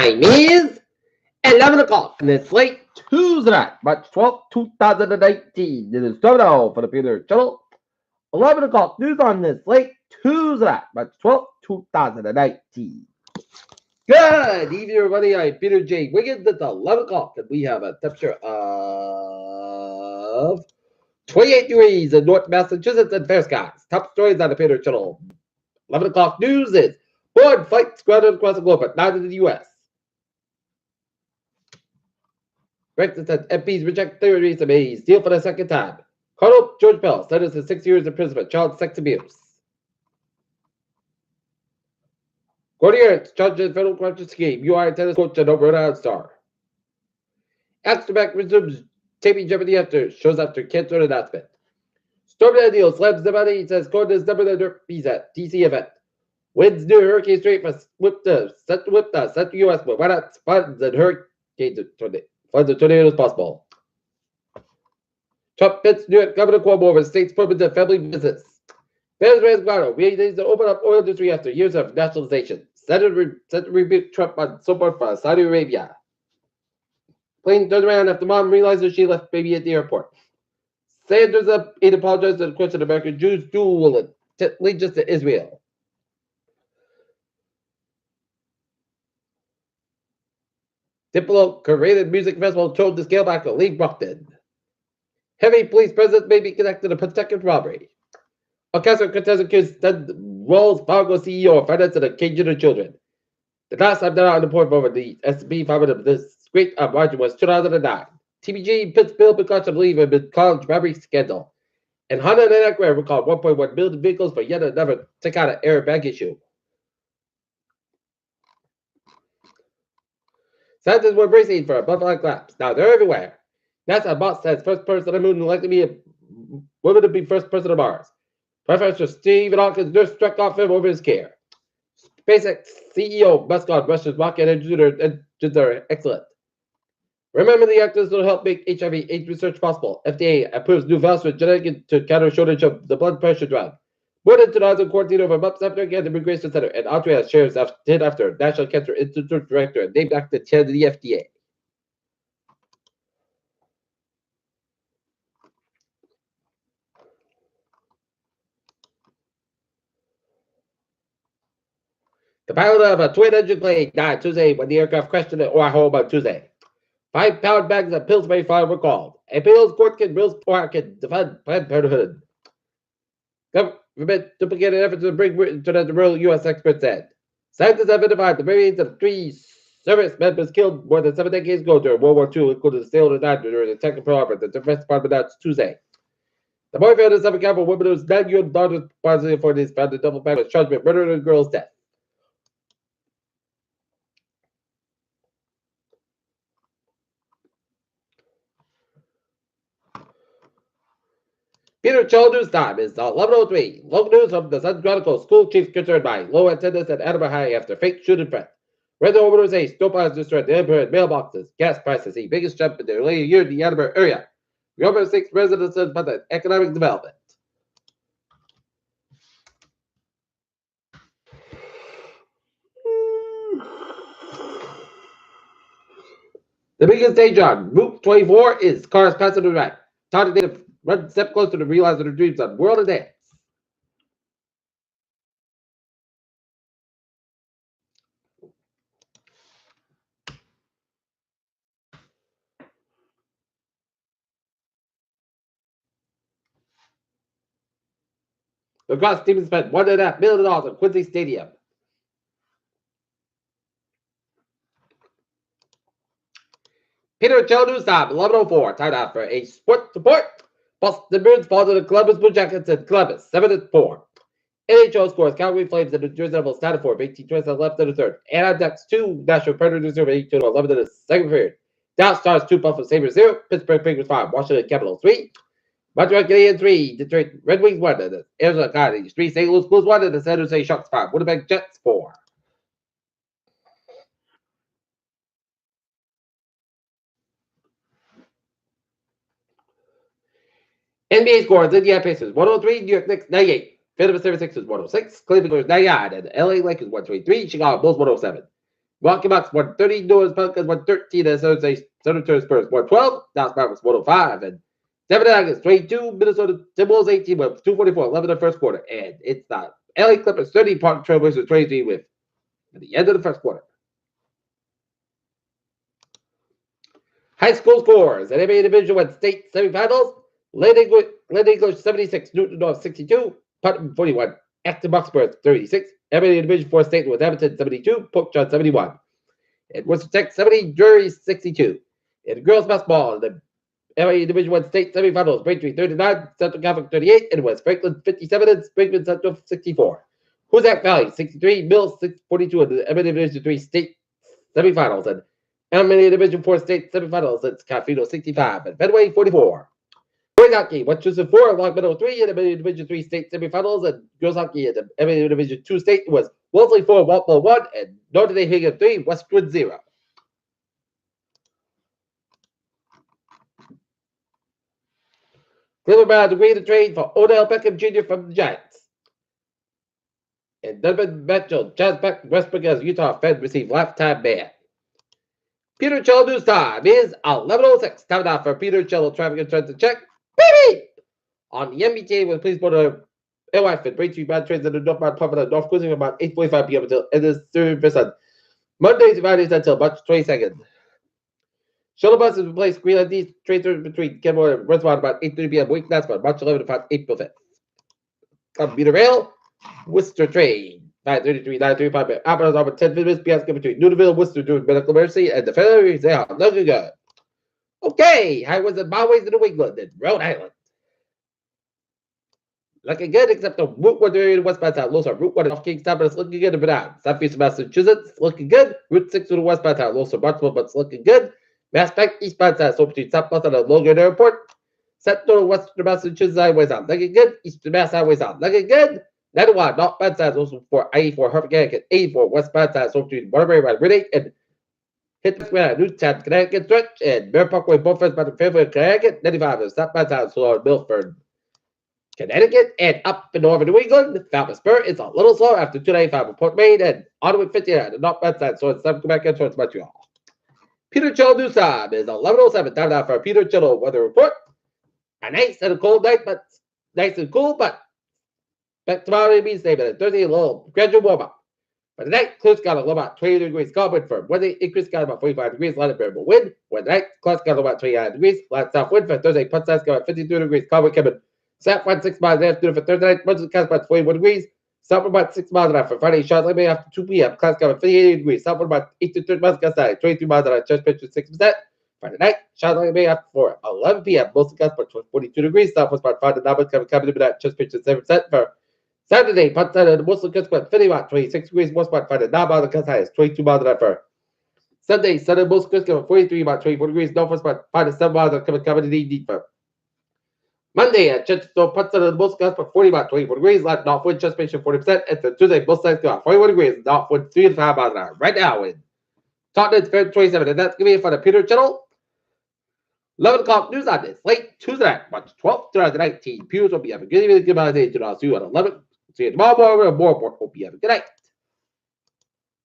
Time is 11 o'clock on this late Tuesday night, March 12th, 2019. This is Domino for the Peter Channel. 11 o'clock news on this late Tuesday night, March 12th, 2019. Good evening, everybody. I'm Peter J. Wiggins. It's 11 o'clock, and we have a temperature of 28 degrees in North Massachusetts and fair skies. Top stories on the Peter Channel. 11 o'clock news is board flights grounded across the globe, but not in the U.S. Brexit said MPs reject Theresa May's deal for the second time. Colonel George Bell sentenced to 6 years in prison for child sex abuse. Courtier charged in federal corruption scheme. UI tennis coach and Rhode Island star. Axterback resumes taping Jeopardy shows after cancer announcement. Storm Daniels slams the money, says Gordon is number the he's at DC event. Winds near Hurricane Straight for central U.S. but why not funds and hurricanes funds and tornadoes possible. Trump pits New York Governor Cuomo over state's permanent family business. Venezuela's we need to open up oil industry after years of nationalization. Senator rebuked Trump on support for Saudi Arabia. Plane turned around after mom realizes she left baby at the airport. Sanders aid apologized to the question American Jews duel allegiance to Israel. Diplo curated music festival told to scale back to Lee Brockton. Heavy police presence may be connected to protected robbery. Ocasio-Cortez accused Wells Fargo CEO of financing a cage to children. The last time that on the report over the S&P 500 this great margin was 2009. TBG pits bill because of believe in the college robbery scandal. And Honda and Acura recalled 1.1 million vehicles for yet another take-out airbag issue. Scientists were bracing for a butterfly collapse. Now they're everywhere. NASA boss says first person on the moon will likely be a woman to be first person to Mars. Professor Stephen Hawkins nurse struck off him over his care. SpaceX CEO Musk on Russia's rocket engines are excellent. Remember the actors will help make HIV/AIDS research possible. FDA approves new valves for genetic to counter shortage of the blood pressure drug. More than 2,000 quarantined over months after again the Immigration Center. And Andrea shares after National Cancer Institute Director and named after the chair of the FDA. The pilot of a twin-engine plane died Tuesday when the aircraft crashed into Oahu on Tuesday. 5-pound bags of Pillsbury fire were called. Appeals court can defend Planned Parenthood. Government duplicated efforts to bring Britain to the rural U.S. experts said. Scientists have identified the remains of 3 service members killed more than 7 decades ago during World War II, including the sailor died during the attack on Pearl Harbor. The Defense Department announced Tuesday. The boyfriend of a California woman whose 9-year-old daughter was positive for this found a double back was charged with murdering the girl's death. Peter Cho News Time is 11:03. Local news from the Sun Chronicle. School chiefs concerned by low attendance at Animal High after fake shooting threat. Weather owners say snowplows destroyed the neighborhood mailboxes. Gas prices see biggest jump in the earlier year in the Animal area. Government seeks residents about the economic development. The biggest danger on Route 24 is cars passing to the right. Target data run step closer to realizing their dreams on World of Dance. The cross team spent $1.5 million on Quincy Stadium. Peter Cho News Time, 11:04. Time out for a sport support. Boston Bruins fall to the Columbus Blue Jackets in Columbus, 7-4. NHL scores Calgary Flames and the Jersey Devils 9-4. 18-20 left in the third. Anaheim Ducks 2, Nashville Predators 0, 18-11 in the second period. Dallas Stars 2, Buffalo Sabres 0, Pittsburgh Penguins 5, Washington Capitals 3, Montreal Canadiens 3, Detroit Red Wings 1, and the Arizona Coyotes 3, St. Louis Blues 1, and the San Jose Sharks 5, Winnipeg Jets 4. NBA scores: Indiana Pacers 103, New York Knicks 98, Philadelphia 76ers 106, Cleveland Cavaliers 99, and LA Lakers 123, Chicago Bulls 107. Milwaukee Bucks 130, New Orleans Pelicans 113, and San Antonio Spurs 112, Dallas Mavericks 105, and Denver Nuggets 22, Minnesota Timberwolves 18 with 244, 11 in the first quarter, and it's the LA Clippers 30, Portland Trail Blazers 23 with at the end of the first quarter. High school scores at NBA Division I state semifinals. Lynn English 76, Newton North 62, Putnam 41, Acton Bucksburg 36. NBA Division IV state with Edmonton 72, Polk John 71. And Worcester Tech 70, Drury 62. In girls basketball, the NBA Division I state semifinals, Braintree 39, Central Catholic 38, and West Franklin 57, and Springfield Central 64. Hoosac Valley 63, Mills 42 in the NBA Division III state semifinals, and NBA Division IV state semifinals, it's Cafino 65 and Fenway 44. Boys hockey, 1-4, Long Meadow 3 in the NBA Division III state semifinals, and girls hockey in the NBA Division II state was Wellesley 4, Walpole 1, and Notre Dame Higgins 3, Westwood 0. Cleveland Browns agreed to trade for Odell Beckham Jr. from the Giants. And Donovan Mitchell, Chaz Beck, Westbrook as Utah Fed received lifetime ban. Peter Cello news time is 11:06. Time now for Peter Cello traffic insurance to check. Baby! On the MBTA, we're pleased board of Airwife and Braintree Bad Trains at the Northbound Pump North Cruising about 8:45 p.m. until it is service on Mondays and Fridays until March 22nd. Shuttle buses replace Green Line D trains between Kenmore and Reservoir about 8:30 p.m. weeknights on March 11th and April 5th. Commuter Rail, Worcester train, 9:33, 9:35 p.m. Operations over 10 minutes beyond between Newtonville, Worcester during medical emergency, and the ferries they are looking good. Okay, highways and byways in New England and Rhode Island. Looking good, except the Route 1 area in westbound town. Lows are Route 1 off Kingstown, but it's looking good and down. Southeast Massachusetts, looking good. Route 6 to the westbound town. Lows are Barnstable, but it's looking good. Mass Bank eastbound town, so between South Boston and Logan Airport. Central Western Massachusetts highways on looking good. Eastern Mass highways on looking good. 91 northbound sides also for I-84 Harvard, Connecticut. 84 westbound sides so between Waterbury and Riddick and Hitchcock, Newtown, Connecticut stretch, and Bear Parkway, both ends by the Fairfield, Connecticut. 95 is southbound sides so Milford, Connecticut, and up in northern New England. Falmouth Spur is a little slower after 295 in Port Maine, and Ottawa 59 the northbound side so it's 7 Quebec towards Montreal. Peter Cello news time is 11:07. Time now for Peter Cello weather report. A nice and a cold night, but nice and cool, but back tomorrow it means stable. And Thursday, a little gradual warm up. But tonight, clear sky low about 22 degrees, calm wind firm. Wednesday, increased sky about 45 degrees, light and variable wind. Wednesday night, clear sky about 29 degrees, light south wind. For Thursday, punt size sky about 52 degrees, calm wind coming. South wind 6 miles in the afternoon for Thursday night, Wednesday sky about 21 degrees. South wind about 6 miles an hour for Friday, shot maybe after 2 p.m. Cloud sky about 58 degrees. South wind about 8 to 30 miles gust 23 miles an hour, chest pitch with 6%. Friday night, shot maybe after 11 p.m. Mostly gust about 42 degrees. South was about 5 to 9 miles coming to chest pitch with 7% for Saturday, punt side of the Muslim gust about 50 about 26 degrees. Most about 5 to 9 miles gust high is 22 miles an hour for Sunday, Sunday Muslim gust about 43 about 24 degrees. Northwest about 5 to 7 miles coming to the evening for Monday at Chesterfield, punt side of the Muslim gust about 40 about 24 degrees. Left northwind chest pitch 40%. And the Tuesday, both sides go out 41 degrees. Northwind 3 to 5 miles an hour. Right now in Tottenham, Fair 27, and that's going to be it for the Peter Channel. 11 o'clock news on this late Tuesday night, March 12th, 2019. Pews will be having a good evening. Good night. See you at 11. See you tomorrow morning. More. Hope you have a good night.